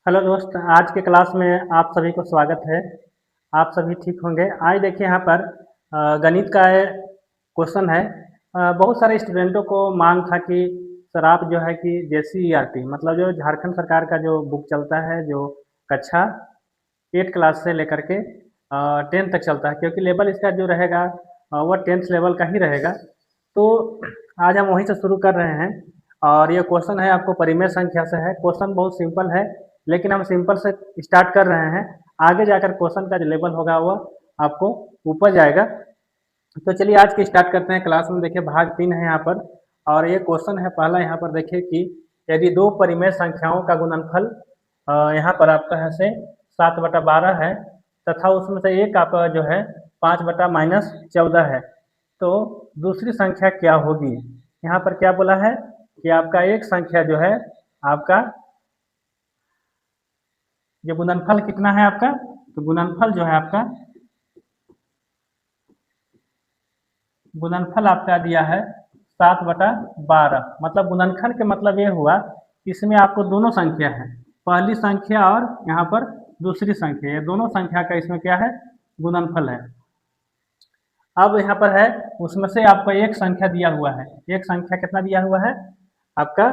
Hello दोस्त, आज के क्लास में आप सभी को स्वागत है। आप सभी ठीक होंगे। आज देखिए यहाँ पर गणित का क्वेश्चन है। बहुत सारे स्टूडेंटों को मांग था कि सर आप जो है कि JCERT मतलब जो झारखंड सरकार का जो बुक चलता है, जो कक्षा 8 क्लास से लेकर के 10 तक चलता है, क्योंकि लेवल इसका जो रहेगा वो 10th लेवल का ही रहेगा। तो आज हम वहीं से शुरू कर रहे हैं और ये क्वेश्चन है आपको परिमेय संख्या से है। क्वेश्चन बहुत सिंपल है, लेकिन हम सिंपल से स्टार्ट कर रहे हैं। आगे जाकर क्वेश्चन का जो लेवल होगा वो आपको ऊपर जाएगा। तो चलिए आज की स्टार्ट करते हैं। क्लास में देखिए भाग 3 है यहाँ पर, और ये क्वेश्चन है पहला। यहाँ पर देखिए कि यदि दो परिमेय संख्याओं का गुणनफल यहाँ पर आपका है से 7/12 है, तथा उसमें से एक आपका जो है 5/-14 है, तो दूसरी संख्या क्या होगी। यहाँ पर क्या बोला है कि आपका एक संख्या जो है आपका ये गुणनफल कितना है आपका। तो गुणनफल जो है आपका, गुणनफल आपका दिया है 7/12। मतलब गुणनखंड के मतलब ये हुआ कि इसमें आपको दोनों संख्या है, पहली संख्या और यहाँ पर दूसरी संख्या, ये दोनों संख्या का इसमें क्या है, गुणनफल है। अब यहाँ पर है उसमें से आपको एक संख्या दिया हुआ है। एक संख्या कितना दिया हुआ है आपका,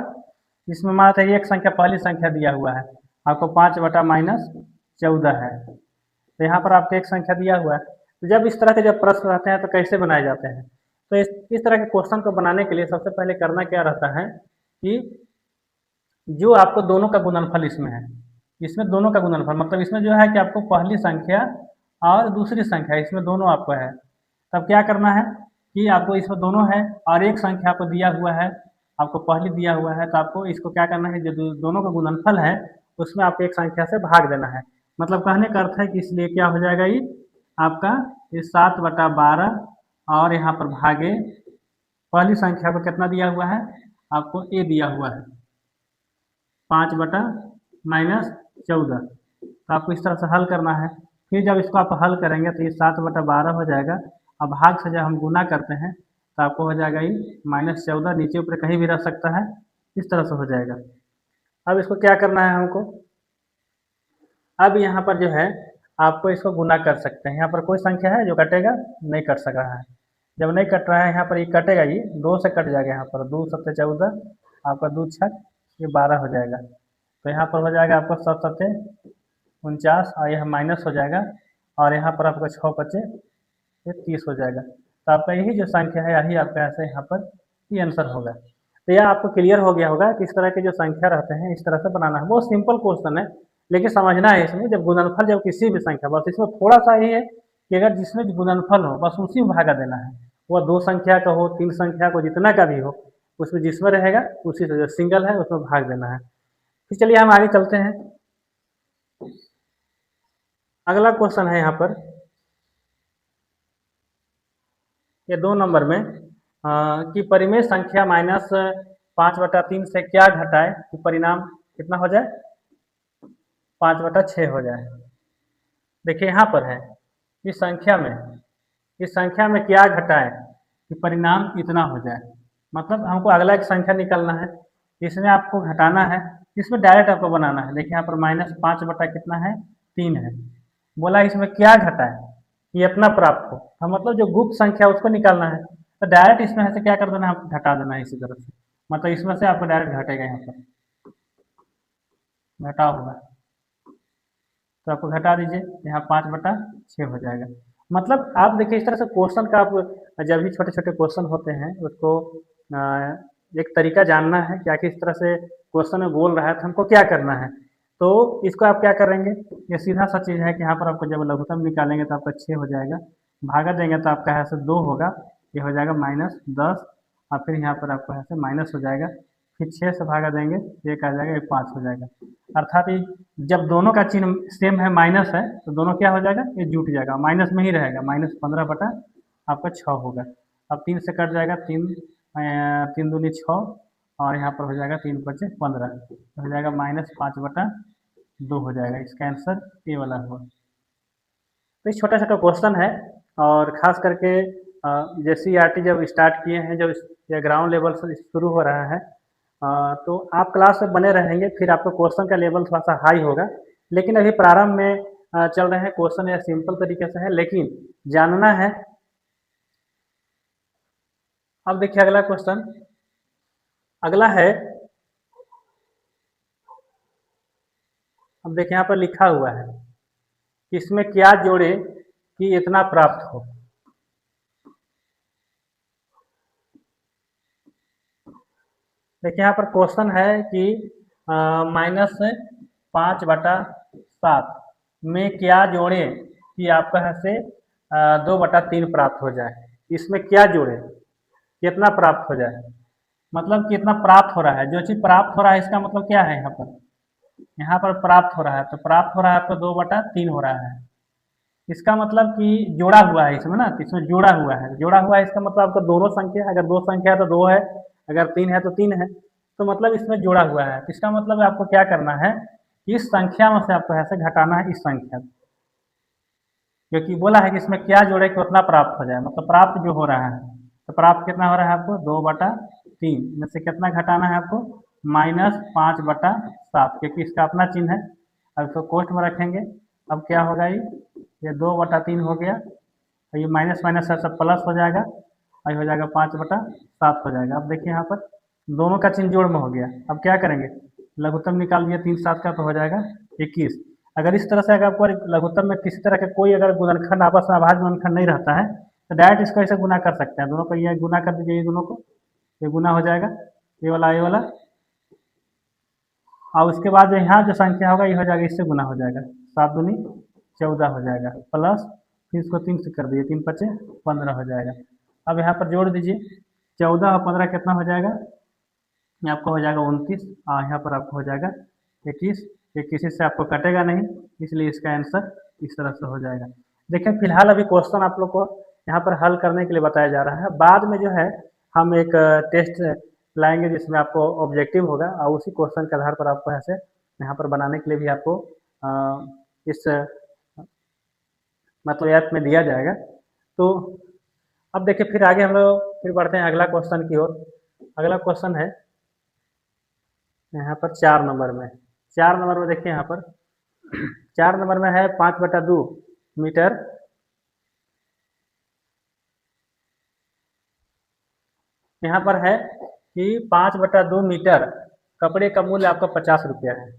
इसमें माना एक संख्या पहली संख्या दिया हुआ है आपको 5/-14 है। तो यहाँ पर आपको एक संख्या दिया हुआ है। तो जब इस तरह के जब प्रश्न रहते हैं तो कैसे बनाए जाते हैं। तो इस तरह के क्वेश्चन को बनाने के लिए सबसे पहले करना क्या रहता है कि जो आपको दोनों का गुणनफल इसमें है, इसमें दोनों का गुणनफल मतलब इसमें जो है कि आपको पहली संख्या और दूसरी संख्या इसमें दोनों आपको है। तब क्या करना है कि आपको इसमें दोनों है और एक संख्या आपको दिया हुआ है, आपको पहली दिया हुआ है, तो आपको इसको क्या करना है, जो दोनों का गुणनफल है उसमें आपको एक संख्या से भाग देना है। मतलब कहने का अर्थ है कि इसलिए क्या हो जाएगा, ये आपका ये 7/12 और यहाँ पर भागे पहली संख्या को कितना दिया हुआ है आपको, ए दिया हुआ है 5/-14। तो आपको इस तरह से हल करना है। फिर जब इसको आप हल करेंगे तो ये 7/12 हो जाएगा। अब भाग से जब हम गुना करते हैं तो आपको हो जाएगा ये -14, नीचे ऊपर कहीं भी रह सकता है, इस तरह से हो जाएगा। अब इसको क्या करना है हमको, अब यहाँ पर जो है आपको इसको गुना कर सकते हैं। यहाँ पर कोई संख्या है जो कटेगा, नहीं कट सक रहा है। जब नहीं कट रहा है यहाँ पर ये कटेगा, ये 2 से कट जाएगा। यहाँ पर 2 7 14, आपका 2 6 ये 12 हो जाएगा। तो यहाँ पर हो जाएगा आपको 7 7 49 और यह माइनस हो जाएगा, और यहाँ पर आपका 6 बचे ये 30 हो जाएगा। तो आपका यही जो संख्या है यही आपका ऐसे यहाँ पर ये आंसर होगा। तो यह आपको क्लियर हो गया होगा कि इस तरह के जो संख्या रहते हैं इस तरह से बनाना है। बहुत सिंपल क्वेश्चन है, लेकिन समझना है इसमें जब गुणनफल जब किसी भी संख्या, बस इसमें थोड़ा सा ही है कि अगर जिसमें गुणनफल हो बस उसी में भागा देना है। वह 2 संख्या का हो, 3 संख्या को, जितना का भी हो, उसमें जिसमें रहेगा उसी से, जो सिंगल है उसमें भाग देना है। फिर चलिए हम आगे चलते हैं। अगला क्वेश्चन है यहाँ पर ये 2 नंबर में कि परिमेय संख्या -5/3 से क्या घटाए कि परिणाम कितना हो जाए, 5/6 हो जाए। देखिए यहाँ पर है इस संख्या में क्या घटाए कि परिणाम इतना हो जाए। मतलब हमको अगला एक संख्या निकालना है, इसमें आपको घटाना है, इसमें डायरेक्ट आपको बनाना है। देखिए यहाँ पर -5 बटा कितना है, 3 है। बोला इसमें क्या घटाए ये अपना प्राप्त हो, तो मतलब जो गुप्त संख्या उसको निकालना है। तो डायरेक्ट इसमें से क्या कर देना है, आपको घटा देना है इसी तरह से। मतलब इसमें से आपको डायरेक्ट घटेगा, यहाँ पर घटाव होगा तो आपको घटा दीजिए, यहाँ 5/6 हो जाएगा। मतलब आप देखिए इस तरह से क्वेश्चन का आप जब भी छोटे छोटे क्वेश्चन होते हैं उसको एक तरीका जानना है कि आखिर इस तरह से क्वेश्चन में बोल रहा है तो हमको क्या करना है। तो इसको आप क्या करेंगे, ये सीधा सा चीज़ है कि यहाँ पर आपको जब लघुत्तम निकालेंगे तो आपका 6 हो जाएगा, भागा देंगे तो आपका यहाँ से 2 होगा, ये हो जाएगा -10, और फिर यहाँ पर आपको यहाँ से माइनस हो जाएगा, फिर 6 से भागा देंगे, 1 आ जाएगा, ये 5 हो जाएगा। अर्थात ये जब दोनों का चिन्ह सेम है, माइनस है, तो दोनों क्या हो जाएगा, ये जुट जाएगा, माइनस में ही रहेगा, -15 बटा आपका 6 होगा। अब 3 से कट जाएगा, 3 दूनी 6, और यहाँ पर हो जाएगा 3 बचे 15, हो जाएगा -5/2 हो जाएगा। इसका आंसर ए वाला हुआ। तो ये छोटा छोटा क्वेश्चन है, और ख़ास करके JCERT जब स्टार्ट किए हैं, जब यह ग्राउंड लेवल से शुरू हो रहा है, तो आप क्लास में बने रहेंगे, फिर आपका क्वेश्चन का लेवल थोड़ा सा हाई होगा। लेकिन अभी प्रारंभ में चल रहे हैं, क्वेश्चन या सिंपल तरीके से है, लेकिन जानना है। अब देखिए अगला क्वेश्चन, अगला है, अब देखिए यहाँ पर लिखा हुआ है कि इसमें क्या जोड़े कि इतना प्राप्त हो। देखिए यहाँ पर क्वेश्चन है कि -5/7 में क्या जोड़े कि आपका यहाँ से 2/3 प्राप्त हो जाए। इसमें क्या जोड़े कितना प्राप्त हो जाए, मतलब कितना प्राप्त हो रहा है। जो चीज़ प्राप्त हो रहा है इसका मतलब क्या है, यहाँ पर प्राप्त हो रहा है, तो प्राप्त हो रहा है आपको 2/3 हो रहा है। इसका मतलब कि जोड़ा हुआ है इसमें ना, इसमें जोड़ा हुआ है, जोड़ा हुआ है इसका मतलब आपका दोनों संख्या, अगर दो संख्या है तो दो है, अगर तीन है तो तीन है, तो मतलब इसमें जोड़ा हुआ है। इसका मतलब आपको क्या करना है, इस संख्या में से आपको ऐसे घटाना है इस संख्या, क्योंकि बोला है कि इसमें क्या जोड़े कि उतना प्राप्त हो जाए, मतलब प्राप्त जो हो रहा है, तो प्राप्त कितना हो रहा है आपको 2/3 में से कितना घटाना है आपको -5/7, क्योंकि इसका अपना चिन्ह है। अब इसको कोष्ठ में रखेंगे, अब क्या होगा, ये 2/3 हो गया, और ये माइनस माइनस है सब प्लस हो जाएगा, और ये हो जाएगा 5/7 हो जाएगा। अब देखिए यहाँ पर दोनों का चिन्ह जोड़ में हो गया। अब क्या करेंगे, लघुत्तम निकाल दिया 3/7 का, तो हो जाएगा 21। अगर इस तरह से अगर आपको लघुत्तम में किसी तरह का कोई अगर गुणनखंड आपस में अभाज्य गुणनखंड नहीं रहता है, तो डायरेक्ट इसको ऐसे गुना कर सकते हैं, दोनों को ये गुना कर दीजिए, ये दोनों को ये गुना हो जाएगा, ये वाला, और उसके बाद जो यहाँ जो संख्या होगा ये हो जाएगा, इससे गुना हो जाएगा, 7×2=14 हो जाएगा, प्लस फिर इसको 3 से कर दिए, 3×5=15 हो जाएगा। अब यहाँ पर जोड़ दीजिए, 14 और 15 कितना हो जाएगा, ये आपको हो जाएगा 29, और यहाँ पर आपको हो जाएगा 21। ये किसी से आपको कटेगा नहीं, इसलिए इसका आंसर इस तरह से हो जाएगा। देखिए फिलहाल अभी क्वेश्चन आप लोग को यहाँ पर हल करने के लिए बताया जा रहा है, बाद में जो है हम एक टेस्ट लाएंगे जिसमें आपको ऑब्जेक्टिव होगा, और उसी क्वेश्चन के आधार पर आपको ऐसे यहाँ पर बनाने के लिए भी आपको इस मतलब ऐप में दिया जाएगा। तो अब देखिए फिर आगे हम लोग फिर बढ़ते हैं अगला क्वेश्चन की ओर। अगला क्वेश्चन है यहाँ पर 4 नंबर में। 4 नंबर में देखिए यहाँ पर 4 नंबर में है 5/2 मीटर, यहाँ पर है कि 5/2 मीटर कपड़े का मूल्य आपका 50 रुपया है।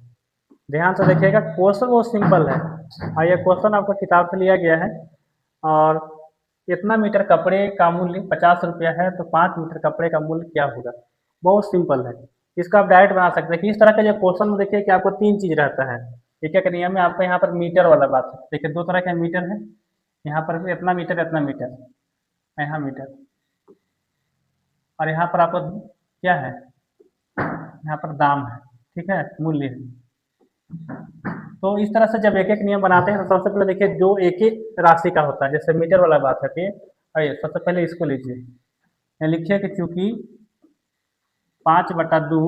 ध्यान से देखिएगा, क्वेश्चन बहुत सिंपल है, और ये क्वेश्चन आपका किताब से लिया गया है, और इतना मीटर कपड़े का मूल्य 50 रुपया है, तो 5 मीटर कपड़े का मूल्य क्या होगा। बहुत सिंपल है, इसका आप डायरेक्ट बना सकते हैं कि इस तरह का जो क्वेश्चन में देखिए कि आपको 3 चीज रहता है। ठीक है, नियम में आपको यहाँ पर मीटर वाला बात है, देखिए 2 तरह का मीटर है, यहाँ पर भी इतना मीटर, यहाँ मीटर, और यहाँ पर आपको क्या है, यहाँ पर दाम है, ठीक है, मूल्य है। तो इस तरह से जब एक एक नियम बनाते हैं तो सबसे पहले देखिए जो एक ही राशि का होता है, जैसे मीटर वाला बात है, आइए सबसे पहले इसको लीजिए, लिखिए कि चूंकि 5/2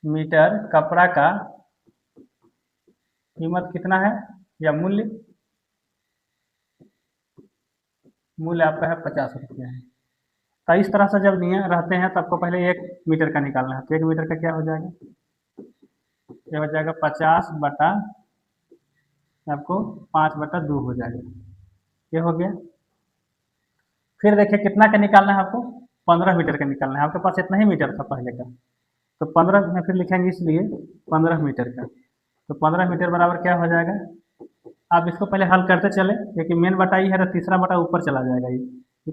मीटर कपड़ा का कीमत कितना है, या मूल्य आपका है 50 रुपया है। तो इस तरह से जब नियम रहते हैं तो आपको पहले 1 मीटर का निकालना है, तो 1 मीटर का क्या हो जाएगा, ये हो जाएगा 50 बटा आपको 5/2 हो जाएगा, ये हो गया। फिर देखिए कितना का निकालना है आपको, 15 मीटर का निकालना है, आपके पास इतना ही मीटर था पहले का, तो 15 में फिर लिखेंगे इसलिए 15 मीटर का, तो 15 मीटर बराबर क्या हो जाएगा। आप इसको पहले हल करते चले, क्योंकि मेन बटा ही है, तो तीसरा बटा ऊपर चला जाएगा, ये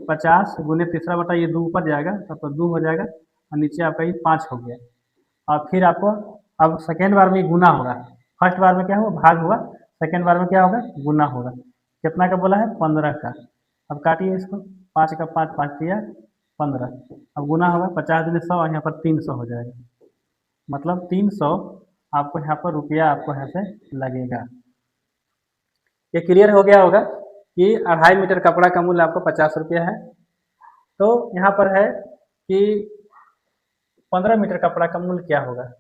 50 गुने तीसरा बटा ये 2 ऊपर जाएगा, तब तो 2 हो जाएगा, और नीचे आपका ये 5 हो गया। और फिर आपको अब सेकेंड बार में गुना होगा, फर्स्ट बार में क्या हुआ भाग हुआ, सेकेंड बार में क्या होगा गुना होगा। कितना का बोला है 15 का, अब काटिए इसको, 5 का 5, 5 किया 15, अब गुना होगा 50×100, और यहाँ पर 300 हो जाएगा, मतलब 300 आपको यहाँ पर रुपया आपको यहाँ से लगेगा। ये क्लियर हो गया होगा कि 2.5 मीटर कपड़ा का मूल्य आपको 50 रुपया है। तो यहाँ पर है कि 15 मीटर कपड़ा का मूल्य क्या होगा।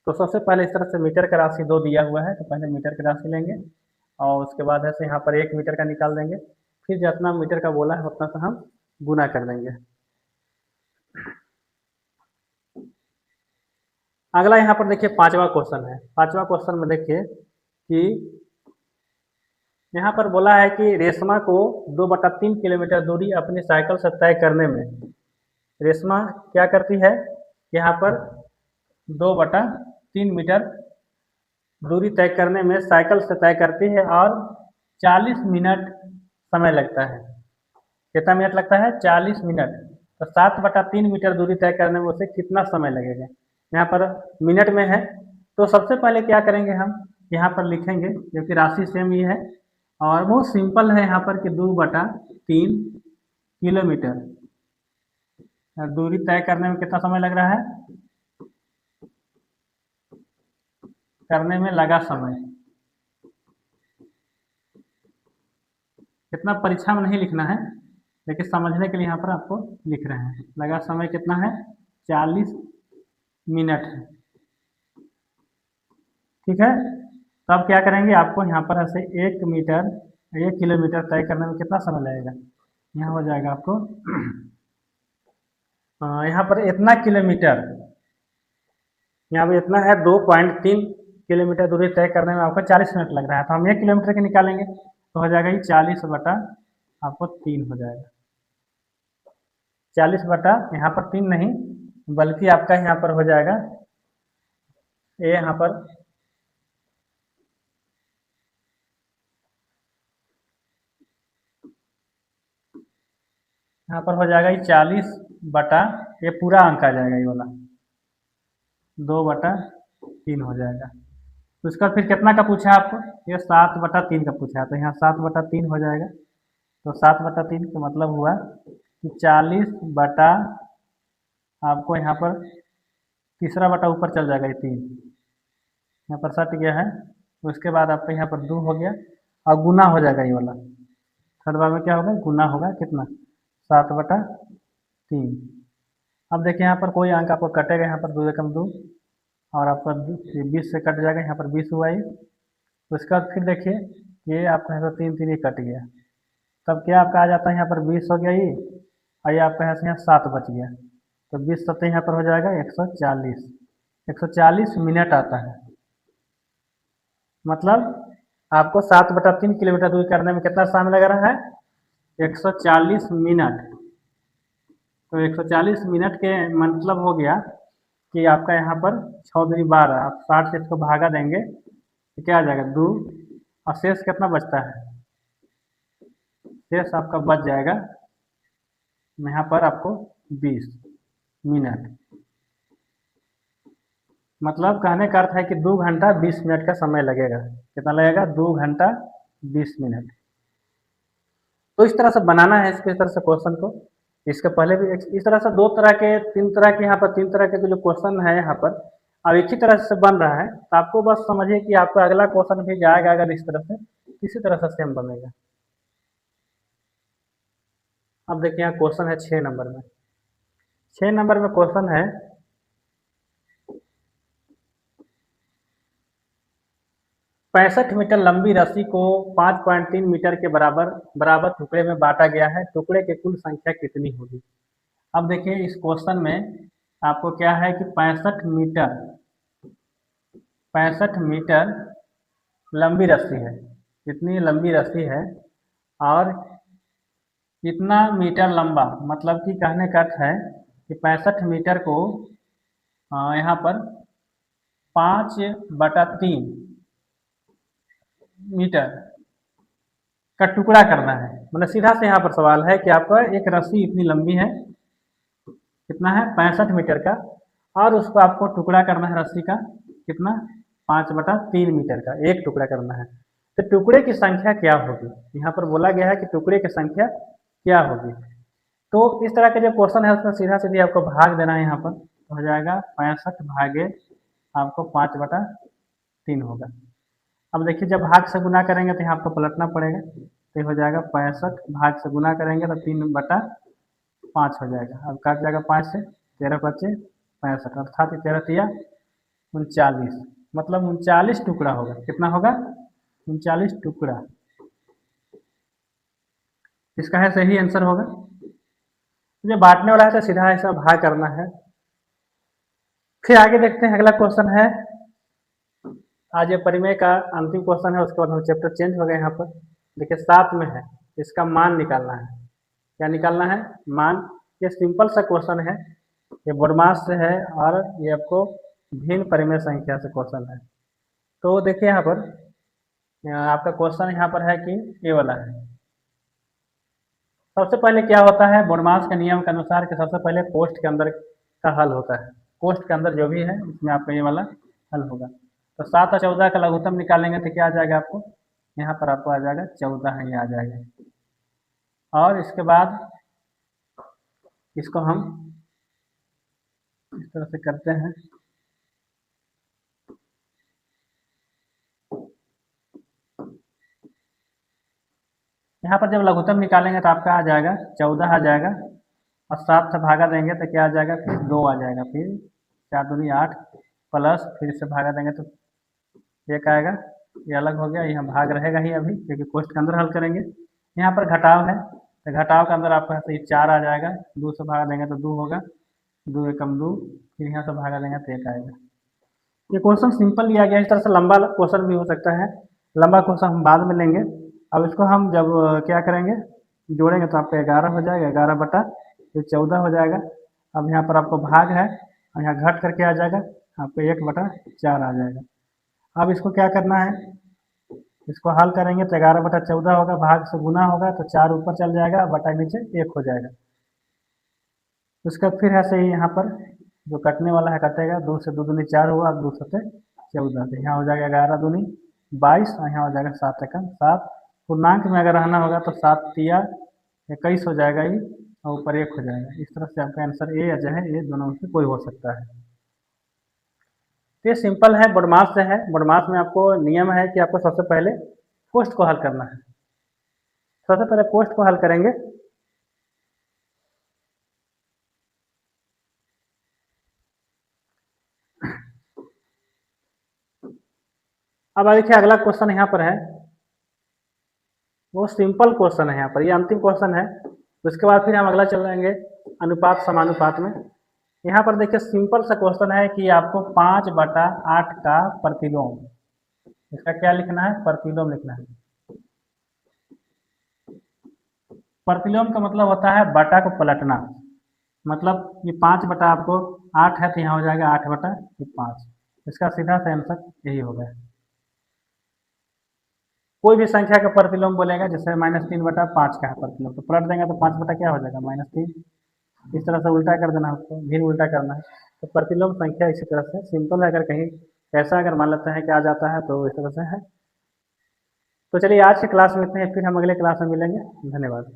तो सबसे पहले इस तरह से मीटर का राशि 2 दिया हुआ है, तो पहले मीटर की राशि लेंगे, और उसके बाद ऐसे यहाँ पर 1 मीटर का निकाल देंगे, फिर जितना मीटर का बोला है उतना से हम गुना कर देंगे। अगला यहाँ पर देखिए पांचवा क्वेश्चन है। पांचवा क्वेश्चन में देखिए कि यहाँ पर बोला है कि रेशमा को 2/3 किलोमीटर दूरी अपनी साइकिल से तय करने में, रेशमा क्या करती है, यहाँ पर 2/3 मीटर दूरी तय करने में साइकिल से तय करती है और 40 मिनट समय लगता है। कितना मिनट लगता है? 40 मिनट। तो 7/3 मीटर दूरी तय करने में उसे कितना समय लगेगा? यहाँ पर मिनट में है। तो सबसे पहले क्या करेंगे, हम यहाँ पर लिखेंगे, क्योंकि राशि सेम ही है और बहुत सिंपल है यहाँ पर कि 2/3 किलोमीटर दूरी तय करने में कितना समय लग रहा है, करने में लगा समय। कितना परीक्षा में नहीं लिखना है, लेकिन समझने के लिए यहाँ पर आपको लिख रहे हैं। लगा समय कितना है? 40 मिनट है। ठीक है। तो अब क्या करेंगे, आपको यहाँ पर ऐसे 1 किलोमीटर तय करने में कितना समय लगेगा? यहाँ हो जाएगा आपको यहाँ पर इतना किलोमीटर, यहाँ पर इतना है 2.3 किलोमीटर दूरी तय करने में आपको 40 मिनट लग रहा है। तो हम 1 किलोमीटर के निकालेंगे तो हो जाएगा ये 40 बटा आपको 3 हो जाएगा। 40 बटा यहाँ पर 3 नहीं, बल्कि आपका यहाँ पर हो जाएगा ये यहाँ पर हो जाएगा ये 40 बटा, ये पूरा अंक आ जाएगा, ये वाला 2/3 हो जाएगा। तो इसका फिर कितना का पूछा है आपको? ये 7/3 का पूछा है, तो यहाँ 7/3 हो जाएगा। तो 7/3 का मतलब हुआ कि 40 बटा आपको यहाँ पर तीसरा बटा ऊपर चल जाएगा, ये 3 यहाँ पर सट गया है। तो उसके बाद आपका यहाँ पर 2 हो गया और गुना हो जाएगा, ये वाला थर्ड बार में क्या होगा, गुना होगा कितना, 7/3। अब देखिए यहाँ पर कोई अंक आपको कटेगा, यहाँ पर 2 एकम 2 और आपका 20 से कट जाएगा, यहाँ पर 20 हुआ ये। तो उसके बाद फिर देखिए ये आपका यहाँ पर 3 ये कट गया, तब क्या आपका आ जाता है, यहाँ पर 20 हो गया ये, और ये आपका यहाँ से यहाँ 7 बच गया। तो 20 7 यहाँ पर हो जाएगा 140। 140 मिनट आता है। मतलब आपको 7/3 किलोमीटर दूरी करने में कितना समय लग रहा है? 140 मिनट। तो 140 मिनट के मतलब हो गया कि आपका यहाँ पर 6 दूनी 12, आप 60 से इसको भागा देंगे तो क्या आ जाएगा, 2, और शेष कितना बचता है? शेष आपका बच जाएगा यहाँ पर आपको 20 मिनट। मतलब कहने का अर्थ है कि 2 घंटा 20 मिनट का समय लगेगा। कितना लगेगा? 2 घंटा 20 मिनट। तो इस तरह से बनाना है इसके, इस तरह से क्वेश्चन को। इसके पहले भी इस तरह से 2 तरह के 3 तरह के यहाँ पर 3 तरह के जो क्वेश्चन है यहाँ पर अब एक ही तरह से बन रहा है। तो आपको बस समझिए कि आपका अगला क्वेश्चन भी जाएगा अगर इस तरह से, इसी तरह से सेम बनेगा। अब देखिए यहाँ क्वेश्चन है 6 नंबर में। 6 नंबर में क्वेश्चन है 65 मीटर लंबी रस्सी को 5.3 मीटर के बराबर बराबर टुकड़े में बांटा गया है, टुकड़े की कुल संख्या कितनी होगी? अब देखिए इस क्वेश्चन में आपको क्या है कि 65 मीटर लंबी रस्सी है, इतनी लंबी रस्सी है और इतना मीटर लंबा, मतलब कि कहने का अर्थ है कि 65 मीटर को यहाँ पर 5/3 मीटर का टुकड़ा करना है। मतलब सीधा से यहाँ पर सवाल है कि आपका एक रस्सी इतनी लंबी है, कितना है, 65 मीटर का, और उसको आपको टुकड़ा करना है रस्सी का, कितना, 5/3 मीटर का एक टुकड़ा करना है। तो टुकड़े की संख्या क्या होगी? यहाँ पर बोला गया है कि टुकड़े की संख्या क्या होगी। तो इस तरह के जो क्वेश्चन है उसमें सीधा सीधी आपको भाग देना है। यहाँ पर तो हो जाएगा 65 भागे आपको 5/3 होगा। अब देखिए जब भाग से गुना करेंगे तो यहाँ आपको पलटना पड़ेगा, तो हो जाएगा 65 भाग से गुना करेंगे तो 3/5 हो जाएगा। अब काट जाएगा 5 से, 13 बचे 65, अर्थात 13 तिया 39, मतलब 39 टुकड़ा होगा। कितना होगा? 39 टुकड़ा। इसका है सही आंसर होगा। जो बांटने वाला है तो सीधा ऐसा भाग करना है। फिर आगे देखते हैं, अगला क्वेश्चन है, आज ये परिमेय का अंतिम क्वेश्चन है, उसके बाद हम चैप्टर चेंज हो गए। यहाँ पर देखिए 7 में है, इसका मान निकालना है। क्या निकालना है? मान। ये सिंपल सा क्वेश्चन है, ये बोडमास से है और ये आपको भिन्न परिमेय संख्या से क्वेश्चन है। तो देखिए यहाँ पर आपका क्वेश्चन यहाँ पर है कि ये वाला है। सबसे पहले क्या होता है, बोडमास के नियम के अनुसार कि सबसे पहले कोष्ठ के अंदर का हल होता है। कोष्ठ के अंदर जो भी है इसमें आपका ये वाला हल होगा। तो 7 और 14 का लघुत्तम निकालेंगे तो क्या आ जाएगा आपको? यहाँ पर आपको आ जाएगा 14 है, ये आ जाएगा। और इसके बाद इसको हम इस तरह से करते हैं। यहाँ पर जब लघुत्तम निकालेंगे तो आपका आ जाएगा 14 आ जाएगा, और 7 से भागा देंगे तो क्या आ जाएगा? फिर 2 आ जाएगा, फिर 4 दूनी 8 प्लस फिर इससे भागा देंगे तो एक आएगा। ये अलग हो गया, यहाँ भाग रहेगा ही अभी क्योंकि कोष्ठ के अंदर हल करेंगे। यहाँ पर घटाव है तो घटाव के अंदर आपका सही 4 आ जाएगा, 2 से भागा देंगे तो 2 होगा, 2 एकम 2, फिर यहाँ से भागा देंगे तो 1 आएगा। ये क्वेश्चन सिंपल लिया गया, इस तरह से लंबा क्वेश्चन भी हो सकता है। लंबा क्वेश्चन हम बाद में लेंगे। अब इसको हम जब क्या करेंगे, जोड़ेंगे तो आपका 11 हो जाएगा, 11 बटा फिर 14 हो जाएगा। अब यहाँ पर आपको भाग है और यहाँ घट करके आ जाएगा, आपको 1/4 आ जाएगा। अब इसको क्या करना है, इसको हल करेंगे तो 11/14 होगा, भाग से गुना होगा तो 4 ऊपर चल जाएगा, बटा नीचे 1 हो जाएगा। उसका फिर ऐसे ही यहाँ पर जो कटने वाला है कटेगा, 2 से 2 दूनी 4 हुआ, 2 से 14, तो यहाँ हो जाएगा 11 दूनी 22 और यहाँ हो जाएगा 7 एकम 7। पूर्णांक में अगर रहना होगा तो 7 तिया 21 हो जाएगा ये, और ऊपर 1 हो जाएगा। इस तरह से आपका आंसर ए या जो है, ये दोनों में से कोई हो सकता है। तो ये सिंपल है, बोडमास से है। बोडमास में आपको नियम है कि आपको सबसे पहले कोष्ठ को हल करना है। सबसे पहले कोष्ठ को हल करेंगे। अब देखिए अगला क्वेश्चन यहाँ पर है, वो सिंपल क्वेश्चन है, यहाँ पर ये अंतिम क्वेश्चन है। उसके बाद फिर हम अगला चल जाएंगे अनुपात समानुपात में। यहाँ पर देखिए सिंपल सा क्वेश्चन है कि आपको 5/8 का प्रतिलोम, इसका क्या लिखना है? प्रतिलोम लिखना है। प्रतिलोम का मतलब होता है बटा को पलटना। मतलब ये 5/, आपको 8 है तो यहाँ हो जाएगा 8/5। इसका सीधा सा आंसर यही होगा। कोई भी संख्या का प्रतिलोम बोलेगा, जैसे -3/5 का है प्रतिलोम, तो पलट देंगे तो 5 बटा क्या हो जाएगा? -3। इस तरह से उल्टा कर देना, उसको भी उल्टा करना है। तो प्रतिलोम संख्या इसी तरह से सिंपल है। अगर कहीं ऐसा अगर मान लेते हैं कि आ जाता है तो इस तरह से है। तो चलिए आज की क्लास में इतने हैं, फिर हम अगले क्लास में मिलेंगे। धन्यवाद।